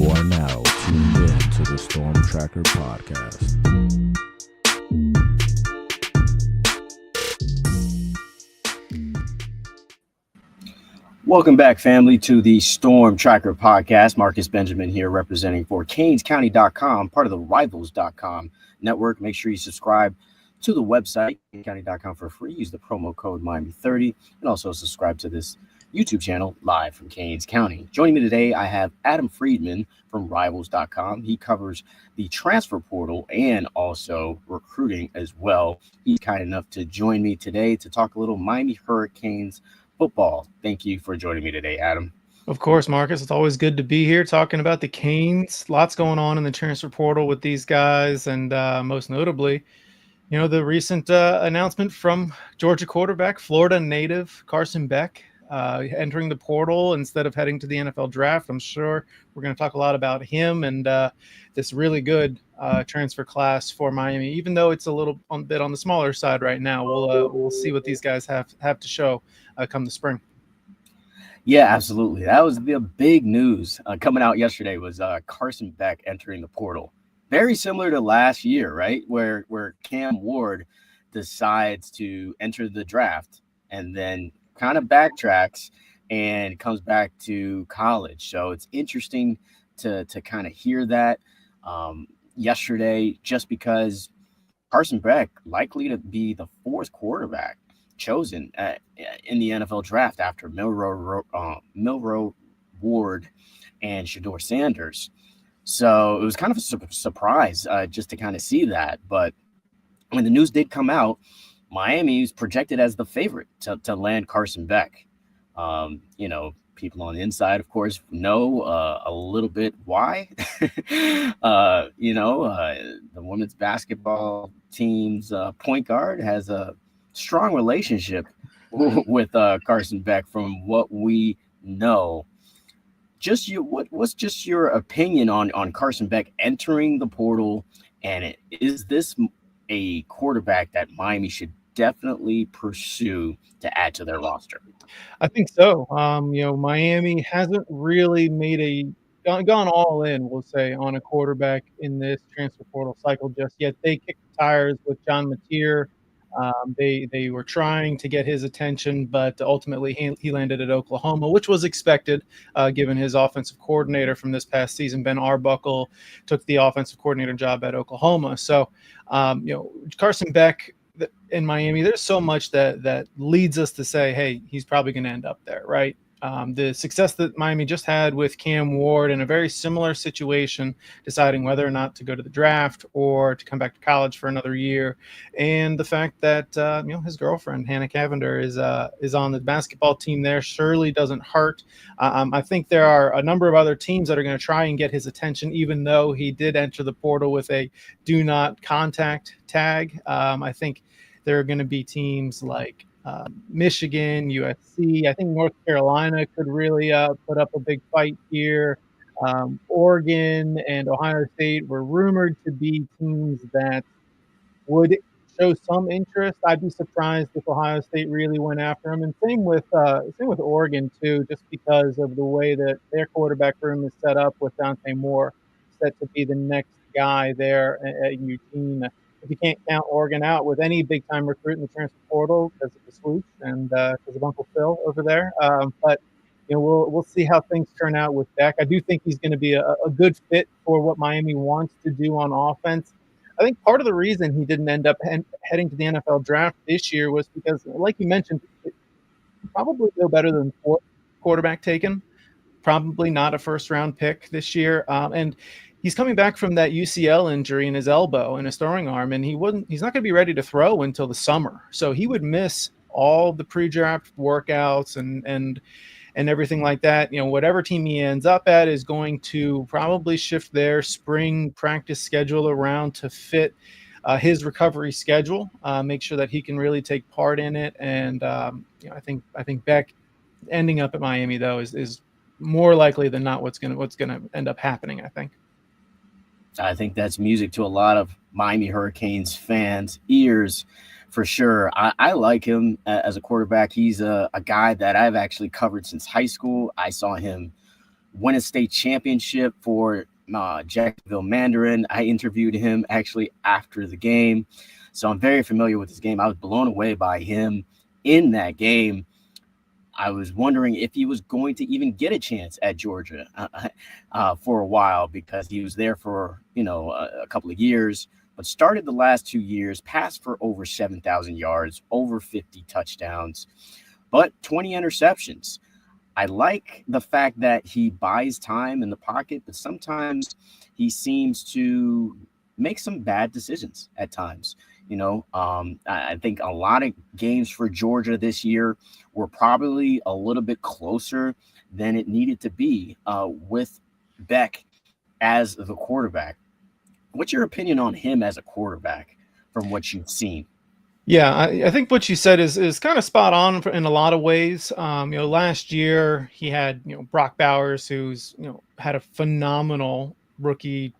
You are now tuned in to the Storm Tracker podcast. Welcome back, family, to the Storm Tracker podcast. Marcus Benjamin here, representing for CanesCounty.com, part of the Rivals.com network. Make sure you subscribe to the website, CanesCounty.com, for free. Use the promo code Miami30, and also subscribe to this YouTube channel live from Canes County. Joining me today, I have Adam Friedman from Rivals.com. He covers the transfer portal and also recruiting as well. He's kind enough to join me today to talk a little Miami Hurricanes football. Thank you for joining me today, Adam. Of course, Marcus. It's always good to be here talking about the Canes. Lots going on in the transfer portal with these guys, and most notably, the recent announcement from Georgia quarterback, Florida native Carson Beck, entering the portal instead of heading to the NFL draft. I'm sure we're going to talk a lot about him and this really good transfer class for Miami, even though it's a little bit on the smaller side right now. We'll see what these guys have to show come the spring. Yeah, absolutely. That was the big news coming out yesterday was Carson Beck entering the portal. Very similar to last year, right? Where Cam Ward decides to enter the draft and then kind of backtracks and comes back to college. So it's interesting to kind of hear that yesterday, just because Carson Beck likely to be the fourth quarterback chosen in the NFL draft after Milroe Ward and Shedeur Sanders. So it was kind of a surprise just to kind of see that. But when the news did come out, Miami is projected as the favorite to land Carson Beck. People on the inside, of course, know a little bit why. The women's basketball team's point guard has a strong relationship with Carson Beck, from what we know. What's just your opinion on Carson Beck entering the portal, and is this a quarterback that Miami should definitely pursue to add to their roster? I think so. Miami hasn't really gone all in, we'll say, on a quarterback in this transfer portal cycle just yet. They kicked the tires with John Mateer. They were trying to get his attention, but ultimately he landed at Oklahoma, which was expected given his offensive coordinator from this past season. Ben Arbuckle took the offensive coordinator job at Oklahoma. So, Carson Beck in Miami, there's so much that leads us to say, hey, he's probably going to end up there, right? The success that Miami just had with Cam Ward in a very similar situation, deciding whether or not to go to the draft or to come back to college for another year, and the fact that his girlfriend Hannah Cavender is on the basketball team there surely doesn't hurt. I think there are a number of other teams that are going to try and get his attention, even though he did enter the portal with a do not contact tag. I think there are going to be teams like Michigan, USC. I think North Carolina could really put up a big fight here. Oregon and Ohio State were rumored to be teams that would show some interest. I'd be surprised if Ohio State really went after him. And same with Oregon too, just because of the way that their quarterback room is set up, with Dante Moore set to be the next guy there at Eugene. If you can't count Oregon out with any big-time recruit in the transfer portal because of the swoosh and because of Uncle Phil over there. But we'll see how things turn out with Beck. I do think he's going to be a good fit for what Miami wants to do on offense. I think part of the reason he didn't end up heading to the NFL draft this year was because, like you mentioned, probably no better than fourth quarterback taken. Probably not a first-round pick this year. And he's coming back from that UCL injury in his elbow and his throwing arm, and he's not going to be ready to throw until the summer. So he would miss all the pre-draft workouts and everything like that. Whatever team he ends up at is going to probably shift their spring practice schedule around to fit his recovery schedule, make sure that he can really take part in it. And I think Beck ending up at Miami, though, is more likely than not what's going to end up happening, I think. I think that's music to a lot of Miami Hurricanes fans' ears, for sure. I like him as a quarterback. He's a guy that I've actually covered since high school. I saw him won a state championship for Jacksonville Mandarin. I interviewed him actually after the game, so I'm very familiar with his game. I was blown away by him in that game. I was wondering if he was going to even get a chance at Georgia for a while, because he was there for a couple of years, but started the last 2 years, passed for over 7,000 yards, over 50 touchdowns, but 20 interceptions. I like the fact that he buys time in the pocket, but sometimes he seems to make some bad decisions at times. I think a lot of games for Georgia this year were probably a little bit closer than it needed to be with Beck as the quarterback. What's your opinion on him as a quarterback from what you've seen? Yeah, I think what you said is kind of spot on in a lot of ways. Last year he had Brock Bowers, who's had a phenomenal rookie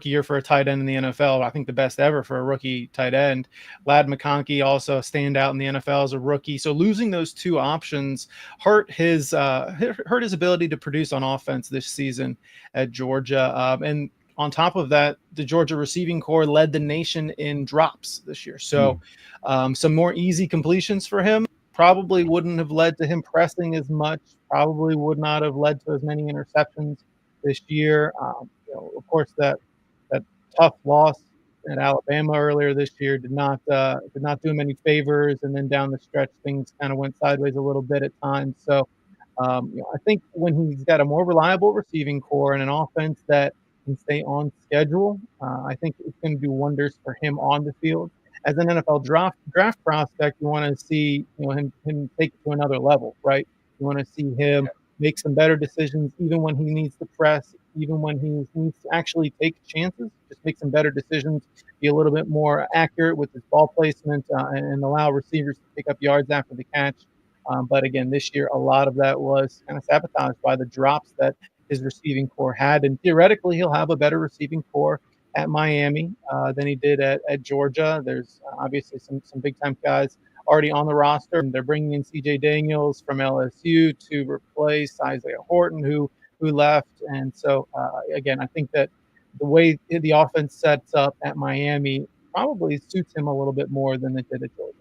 year for a tight end in the NFL. I think the best ever for a rookie tight end. Ladd McConkey also a standout in the NFL as a rookie. So losing those two options hurt his ability to produce on offense this season at Georgia. And on top of that, the Georgia receiving corps led the nation in drops this year. So some more easy completions for him probably wouldn't have led to him pressing as much, probably would not have led to as many interceptions this year. Of course, that tough loss at Alabama earlier this year did not do him any favors, and then down the stretch things kind of went sideways a little bit at times. So I think when he's got a more reliable receiving corps and an offense that can stay on schedule, I think it's going to do wonders for him on the field. As an NFL draft prospect, you want to see him take it to another level, right? You want to see him make some better decisions, even when he needs to press, even when he needs to actually take chances. Just make some better decisions, be a little bit more accurate with his ball placement, and allow receivers to pick up yards after the catch. But again, this year, a lot of that was kind of sabotaged by the drops that his receiving corps had. And theoretically, he'll have a better receiving corps at Miami than he did at Georgia. There's obviously some big-time guys already on the roster, and they're bringing in C.J. Daniels from LSU to replace Isaiah Horton, who left. And so, again, I think that the way the offense sets up at Miami probably suits him a little bit more than it did at Georgia.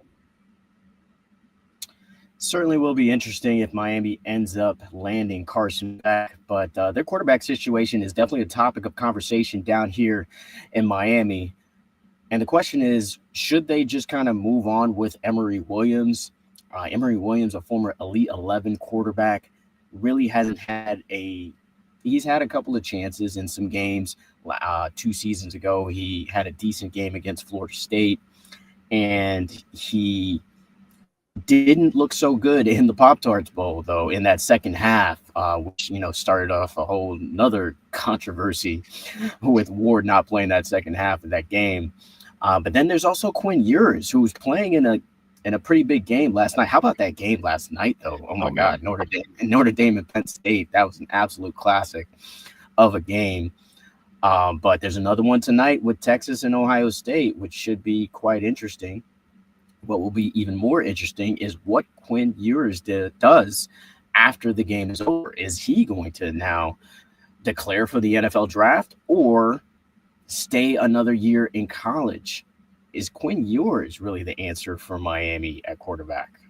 Certainly will be interesting if Miami ends up landing Carson Beck, but their quarterback situation is definitely a topic of conversation down here in Miami. And the question is, should they just kind of move on with Emory Williams? Emory Williams, a former Elite 11 quarterback, really hasn't had he's had a couple of chances in some games. 2 seasons ago, he had a decent game against Florida State, and he didn't look so good in the Pop-Tarts Bowl, though, in that second half, which, started off a whole nother controversy with Ward not playing that second half of that game. But then there's also Quinn Ewers, who was playing in a pretty big game last night. How about that game last night, though? Oh my God, Notre Dame and Penn State. That was an absolute classic of a game. But there's another one tonight with Texas and Ohio State, which should be quite interesting. What will be even more interesting is what Quinn Ewers does after the game is over. Is he going to now declare for the NFL draft or stay another year in college? Is Quinn Ewers really the answer for Miami at quarterback?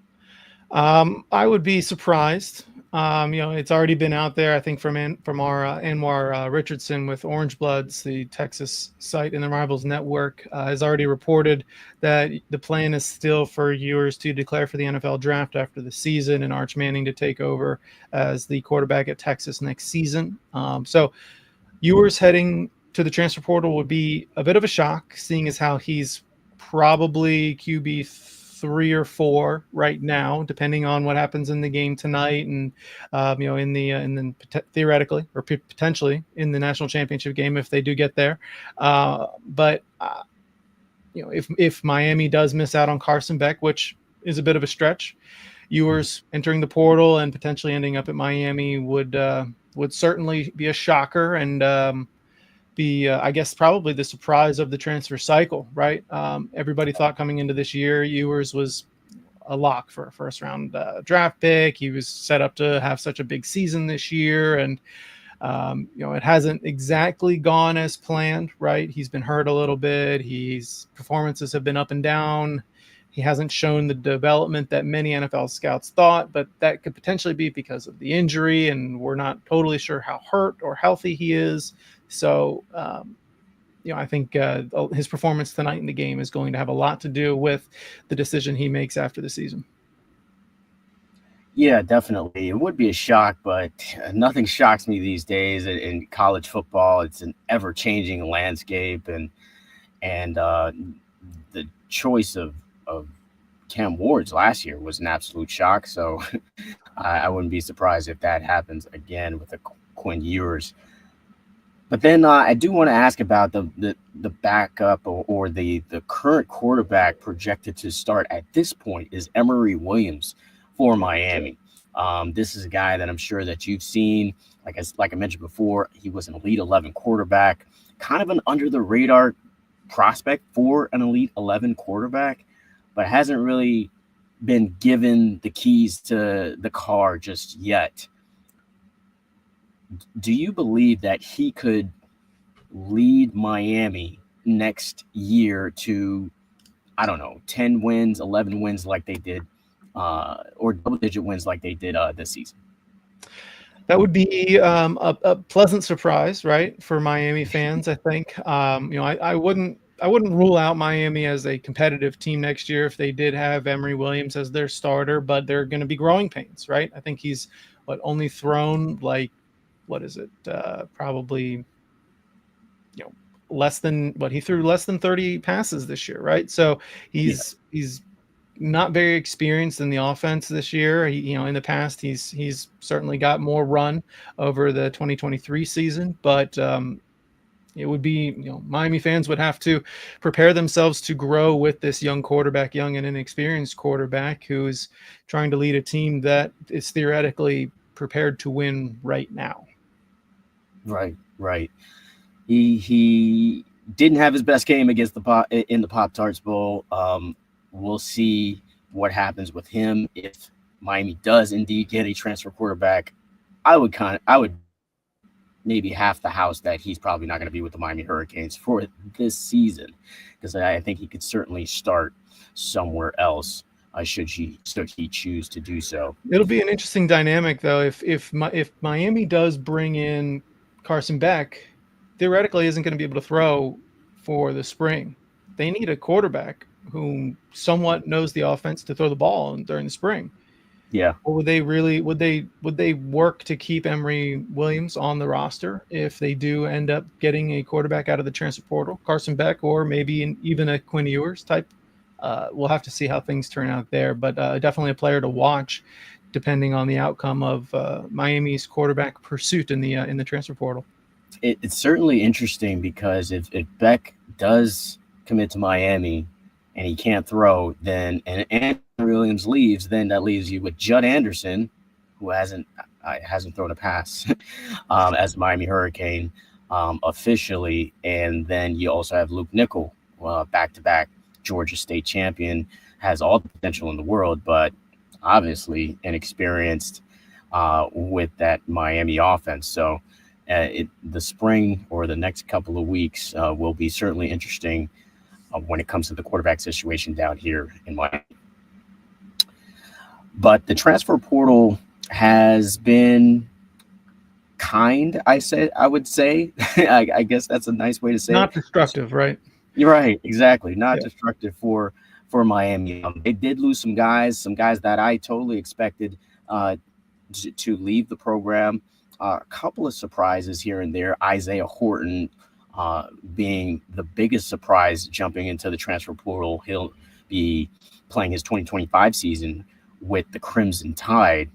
I would be surprised. It's already been out there, I think, from our Anwar Richardson with Orange Bloods, the Texas site in the Rivals Network, has already reported that the plan is still for Ewers to declare for the NFL draft after the season and Arch Manning to take over as the quarterback at Texas next season. So Ewers heading to the transfer portal would be a bit of a shock, seeing as how he's probably QB 3 or 4 right now, depending on what happens in the game tonight, and theoretically or potentially in the national championship game if they do get there. But if Miami does miss out on Carson Beck, which is a bit of a stretch, Ewers entering the portal and potentially ending up at Miami would certainly be a shocker and be, I guess, probably the surprise of the transfer cycle, right? Everybody thought coming into this year, Ewers was a lock for a first round draft pick. He was set up to have such a big season this year, and it hasn't exactly gone as planned, right? He's been hurt a little bit. His performances have been up and down. He hasn't shown the development that many NFL scouts thought, but that could potentially be because of the injury, and we're not totally sure how hurt or healthy he is. So, I think his performance tonight in the game is going to have a lot to do with the decision he makes after the season. Yeah, definitely. It would be a shock, but nothing shocks me these days in college football. It's an ever-changing landscape, and the choice of Cam Ward's last year was an absolute shock. So I wouldn't be surprised if that happens again with the Quinn Ewers. But then I do want to ask about the backup or the current quarterback projected to start at this point is Emory Williams for Miami. This is a guy that I'm sure that you've seen. Like I mentioned before, he was an Elite 11 quarterback, kind of an under-the-radar prospect for an Elite 11 quarterback, but hasn't really been given the keys to the car just yet. Do you believe that he could lead Miami next year to, 10 wins, 11 wins like they did, or double-digit wins like they did this season? That would be a pleasant surprise, right, for Miami fans, I think. I wouldn't rule out Miami as a competitive team next year if they did have Emory Williams as their starter, but they're going to be growing pains, right? I think he's only thrown probably less than he threw less than 30 passes this year, right? So he's not very experienced in the offense this year. In the past he's certainly got more run over the 2023 season, but it would be, Miami fans would have to prepare themselves to grow with this young and inexperienced quarterback who is trying to lead a team that is theoretically prepared to win right now. Right. He didn't have his best game against in the Pop-Tarts Bowl. We'll see what happens with him if Miami does indeed get a transfer quarterback. I would maybe half the house that he's probably not going to be with the Miami Hurricanes for this season, because I think he could certainly start somewhere else should he choose to do so. It'll be an interesting dynamic, though, if Miami does bring in Carson Beck, theoretically isn't going to be able to throw for the spring. They need a quarterback who somewhat knows the offense to throw the ball during the spring. Yeah. Or would they work to keep Emory Williams on the roster if they do end up getting a quarterback out of the transfer portal, Carson Beck, or maybe even a Quinn Ewers type? We'll have to see how things turn out there, but definitely a player to watch depending on the outcome of Miami's quarterback pursuit in the transfer portal. It's certainly interesting because if Beck does commit to Miami and he can't throw, then and Williams leaves, then that leaves you with Judd Anderson, who hasn't thrown a pass as Miami Hurricane officially, and then you also have Luke Nickel, back-to-back Georgia State champion, has all the potential in the world, but obviously inexperienced with that Miami offense. So the spring or the next couple of weeks will be certainly interesting when it comes to the quarterback situation down here in Miami. But the transfer portal has been kind, I would say. I guess that's a nice way to say not it. Destructive, right? You're right, exactly. Not destructive for Miami. They did lose some guys that I totally expected to leave the program. A couple of surprises here and there. Isaiah Horton being the biggest surprise jumping into the transfer portal. He'll be playing his 2025 season with the Crimson Tide.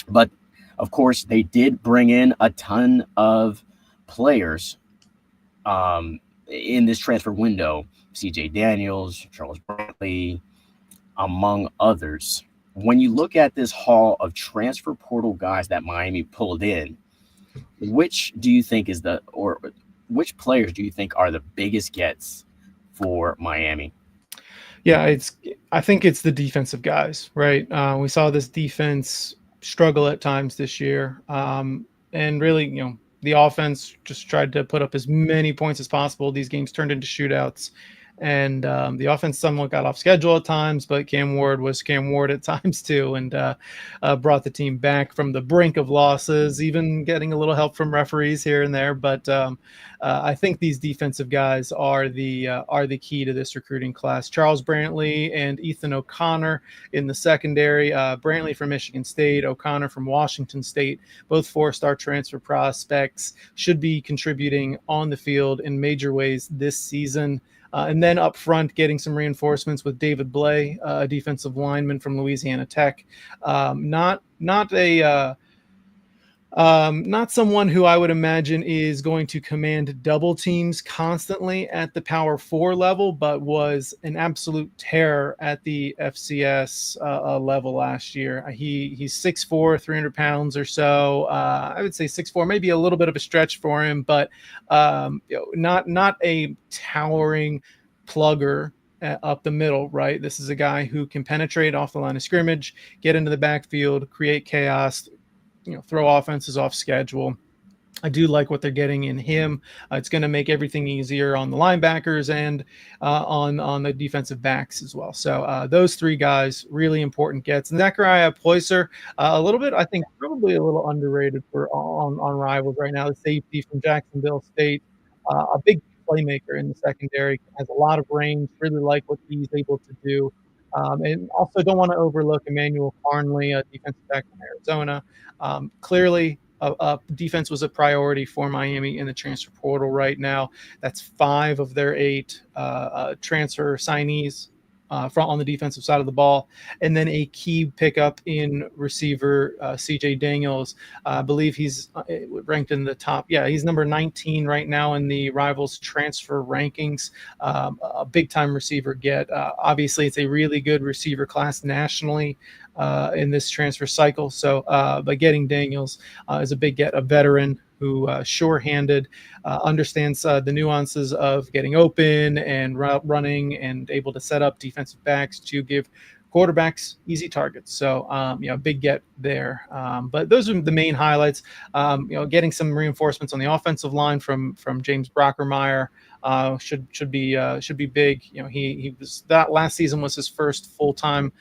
But, of course, they did bring in a ton of players in this transfer window. C.J. Daniels, Charles Brantley, among others. When you look at this haul of transfer portal guys that Miami pulled in, which players do you think are the biggest gets for Miami? Yeah, I think it's the defensive guys, right? We saw this defense struggle at times this year, and really, the offense just tried to put up as many points as possible. These games turned into shootouts, and the offense somewhat got off schedule at times, but Cam Ward was Cam Ward at times too, and brought the team back from the brink of losses, even getting a little help from referees here and there. But I think these defensive guys are the key to this recruiting class. Charles Brantley and Ethan O'Connor in the secondary. Brantley from Michigan State, O'Connor from Washington State, both four-star transfer prospects, should be contributing on the field in major ways this season. And then up front, getting some reinforcements with David Blay, a defensive lineman from Louisiana Tech. Not someone who I would imagine is going to command double teams constantly at the Power 4 level, but was an absolute terror at the FCS level last year. He's 6'4", 300 pounds or so. I would say 6'4", maybe a little bit of a stretch for him, but not a towering plugger up the middle, right? This is a guy who can penetrate off the line of scrimmage, get into the backfield, create chaos, throw offenses off schedule. I do like what they're getting in him. It's going to make everything easier on the linebackers and on the defensive backs as well. So those three guys, really important gets. And Zachariah Poyser, a little bit, I think, probably a little underrated on Rivals right now. The safety from Jacksonville State, a big playmaker in the secondary, has a lot of range. Really like what he's able to do. And also don't want to overlook Emmanuel Farnley, a defensive back from Arizona. Clearly, defense was a priority for Miami in the transfer portal right now. That's 5 of their 8 transfer signees on the defensive side of the ball. And then a key pickup in receiver CJ Daniels. I believe he's ranked in the top. Yeah, he's number 19 right now in the Rivals transfer rankings. A big-time receiver get. Obviously, it's a really good receiver class nationally in this transfer cycle. So by getting Daniels is a big get, a veteran who sure-handed, understands the nuances of getting open and route running and able to set up defensive backs to give quarterbacks easy targets. So, big get there. But those are the main highlights. Getting some reinforcements on the offensive line from James Brockermeyer should be big. He was, that last season was his first full-time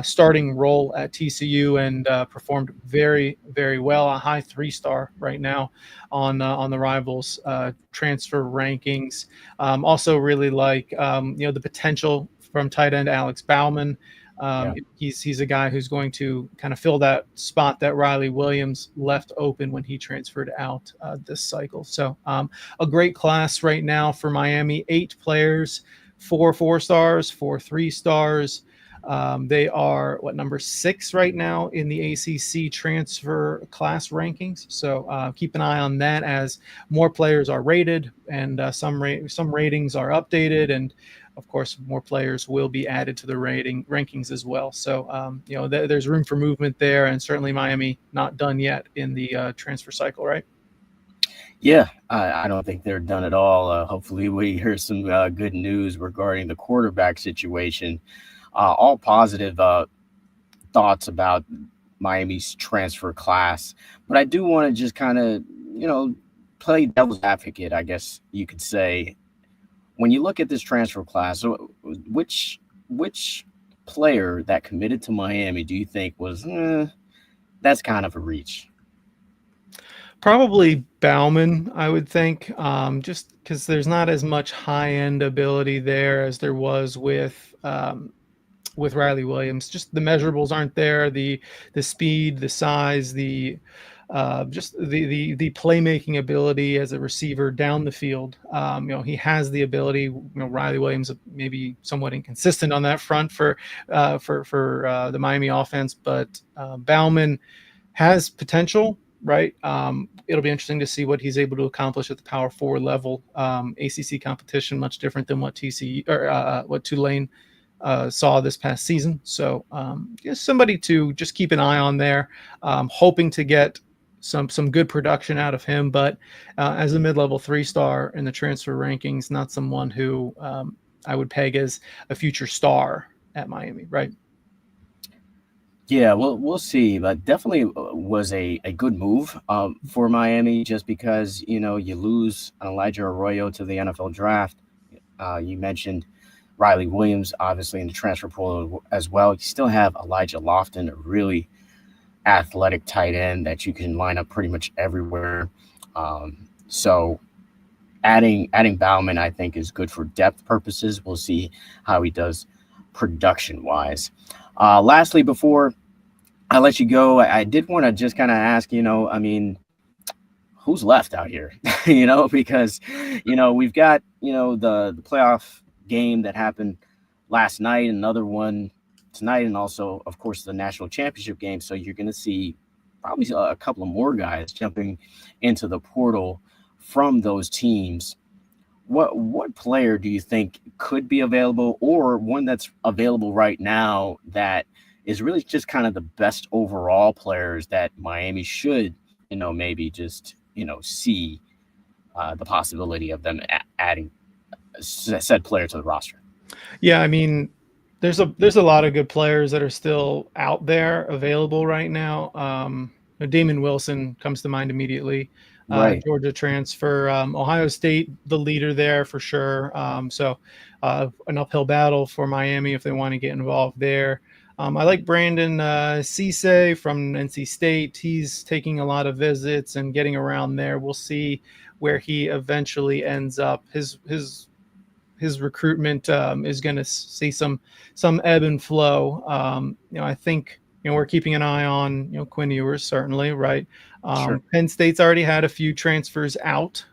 starting role at TCU and performed very, very well. A high 3-star right now on the Rivals transfer rankings. Also really like the potential from tight end Alex Bauman. He's a guy who's going to kind of fill that spot that Riley Williams left open when he transferred out this cycle. So a great class right now for Miami. 8 players, 4 4-stars, 4 3-stars. They are number 6 right now in the ACC transfer class rankings. So keep an eye on that as more players are rated and some ratings are updated, and of course more players will be added to the rankings as well. So there's room for movement there, and certainly Miami not done yet in the transfer cycle, right? Yeah, I don't think they're done at all. Hopefully we hear some good news regarding the quarterback situation. All positive thoughts about Miami's transfer class. But I do want to just kind of, play devil's advocate, I guess you could say. When you look at this transfer class, which player that committed to Miami do you think was, that's kind of a reach? Probably Bauman, I would think, just because there's not as much high-end ability there as there was with Riley Williams. Just the measurables aren't there. The speed, the size, just the playmaking ability as a receiver down the field. He has the ability. Riley Williams may be somewhat inconsistent on that front for the Miami offense, but Bauman has potential. Right. It'll be interesting to see what he's able to accomplish at the Power 4 level. ACC competition, much different than what TCU or what Tulane saw this past season. So somebody to just keep an eye on there, hoping to get some good production out of him. But as a mid-level 3-star in the transfer rankings, not someone who would peg as a future star at Miami, right? Yeah, we'll see, but definitely was a good move for Miami just because you lose Elijah Arroyo to the NFL draft. You mentioned Riley Williams, obviously in the transfer portal as well. You still have Elijah Lofton, a really athletic tight end that you can line up pretty much everywhere. So adding Bauman, I think, is good for depth purposes. We'll see how he does production wise. Lastly, before I let you go, I did want to just kind of ask, I mean, who's left out here? Because we've got the playoff game that happened last night, another one tonight, and also, of course, the national championship game. So you're going to see probably a couple of more guys jumping into the portal from those teams. What player do you think could be available, or one that's available right now that is really just kind of the best overall players that Miami should, maybe just, see the possibility of them adding said player to the roster? Yeah, I mean, there's a lot of good players that are still out there available right now. Damon Wilson comes to mind immediately. Right. Georgia transfer, Ohio State, the leader there for sure. So an uphill battle for Miami if they want to get involved there. I like Brandon Cisse from NC State. He's taking a lot of visits and getting around there. We'll see where he eventually ends up. His recruitment is going to see some ebb and flow. I think we're keeping an eye on Quinn Ewers, certainly, right? Sure. Penn State's already had a few transfers out.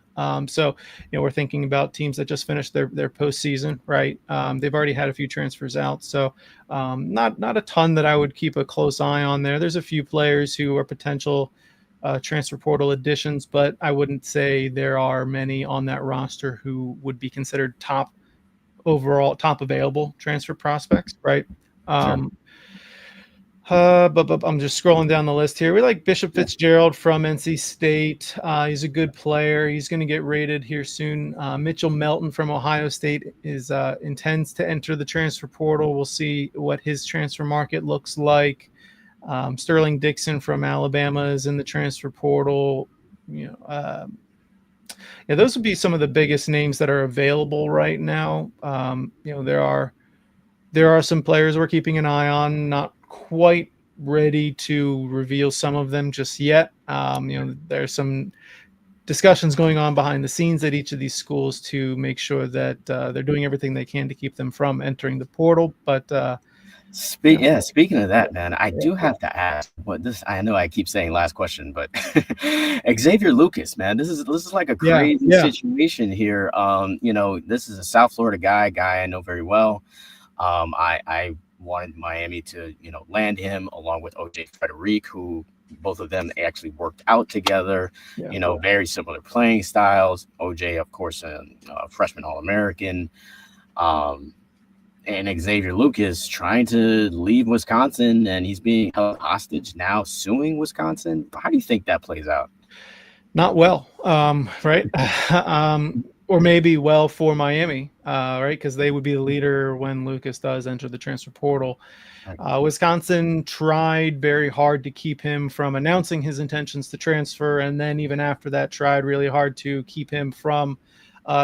So we're thinking about teams that just finished their postseason, right? They've already had a few transfers out, so not a ton that I would keep a close eye on there. There's a few players who are potential transfer portal additions, but I wouldn't say there are many on that roster who would be considered top available transfer prospects, right? Sure. But I'm just scrolling down the list here. We like Bishop Fitzgerald from NC State. He's a good player. He's going to get rated here soon. Mitchell Melton from Ohio State intends to enter the transfer portal. We'll see what his transfer market looks like. Sterling Dixon from Alabama is in the transfer portal. Those would be some of the biggest names that are available right now. There are some players we're keeping an eye on, not quite ready to reveal some of them just yet. There's some discussions going on behind the scenes at each of these schools to make sure that they're doing everything they can to keep them from entering the portal. But speaking of that, man, I do have to ask. I know I keep saying last question, but Xavier Lucas, man, this is like a crazy situation here. This is a South Florida guy I know very well. I wanted Miami to, land him along with OJ Frederick, who both of them actually worked out together, very similar playing styles. OJ, of course, a freshman All-American. And Xavier Lucas trying to leave Wisconsin, and he's being held hostage now, suing Wisconsin. How do you think that plays out? Not well, right? Or maybe well for Miami, right? Because they would be the leader when Lucas does enter the transfer portal. Wisconsin tried very hard to keep him from announcing his intentions to transfer, and then even after that tried really hard to keep him from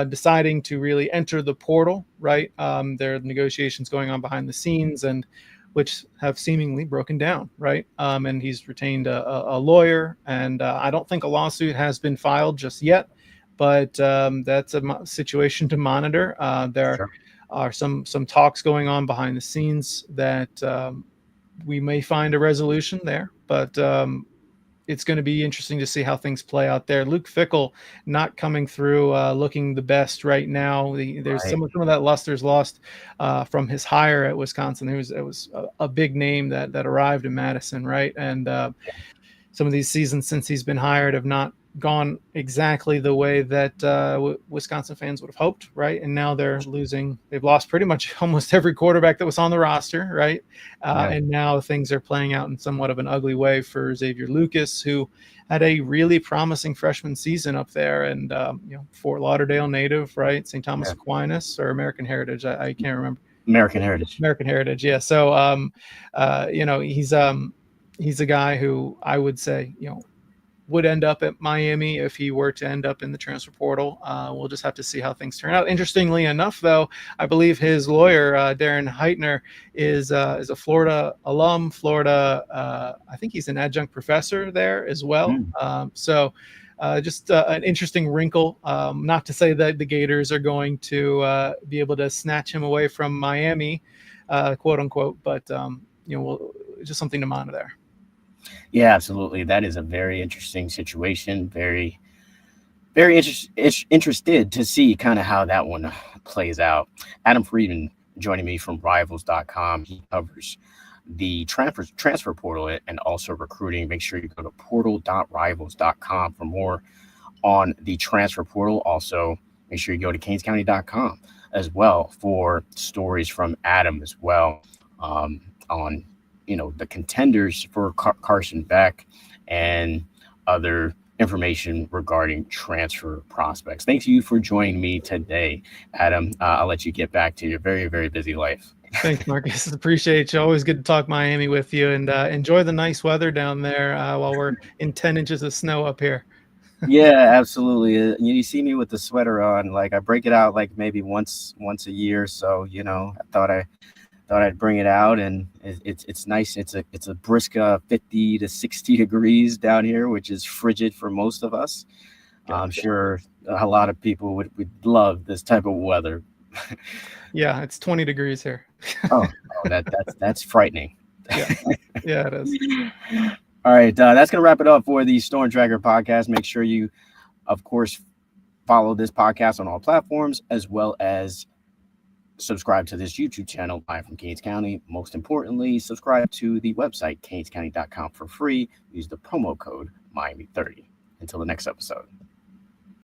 deciding to really enter the portal, right? There are negotiations going on behind the scenes, and which have seemingly broken down, right? And he's retained a lawyer, and I don't think a lawsuit has been filed just yet. But that's a situation to monitor. There are some talks going on behind the scenes that we may find a resolution there. But it's going to be interesting to see how things play out there. Luke Fickell not coming through, looking the best right now. There's some of that luster's lost from his hire at Wisconsin. It was a big name that arrived in Madison, right? And some of these seasons since he's been hired have not gone exactly the way that Wisconsin fans would have hoped, right? And now they're losing. They've lost pretty much almost every quarterback that was on the roster, right? And now things are playing out in somewhat of an ugly way for Xavier Lucas, who had a really promising freshman season up there, and Fort Lauderdale native, right? St. Thomas Aquinas or American Heritage, I can't remember. American Heritage. American Heritage, yeah. So, he's a guy who I would say, would end up at Miami if he were to end up in the transfer portal. We'll just have to see how things turn out. Interestingly enough, though, I believe his lawyer, Darren Heitner, is a Florida alum. I think he's an adjunct professor there as well. Just an interesting wrinkle. Not to say that the Gators are going to be able to snatch him away from Miami, quote unquote, but just something to monitor there. Yeah, absolutely. That is a very interesting situation. Very, very interested to see kind of how that one plays out. Adam Friedman joining me from Rivals.com. He covers the transfer portal and also recruiting. Make sure you go to portal.rivals.com for more on the transfer portal. Also, make sure you go to canescounty.com as well for stories from Adam as well on the contenders for Carson Beck and other information regarding transfer prospects. Thank you for joining me today, Adam. I'll let you get back to your very, very busy life. Thanks, Marcus. Appreciate you. Always good to talk Miami with you, and enjoy the nice weather down there while we're in 10 inches of snow up here. Yeah, absolutely. You see me with the sweater on. Like, I break it out like maybe once a year. So, I thought I'd bring it out, and it's nice. It's a brisk 50 to 60 degrees down here, which is frigid for most of us. Gotcha. I'm sure a lot of people would love this type of weather. Yeah, it's 20 degrees here. That's frightening. Yeah, it is. All right, that's gonna wrap it up for the Storm Tracker podcast. Make sure you, of course, follow this podcast on all platforms, as well as subscribe to this YouTube channel, live from Canes County. Most importantly, subscribe to the website, canescounty.com, for free. Use the promo code Miami30. Until the next episode.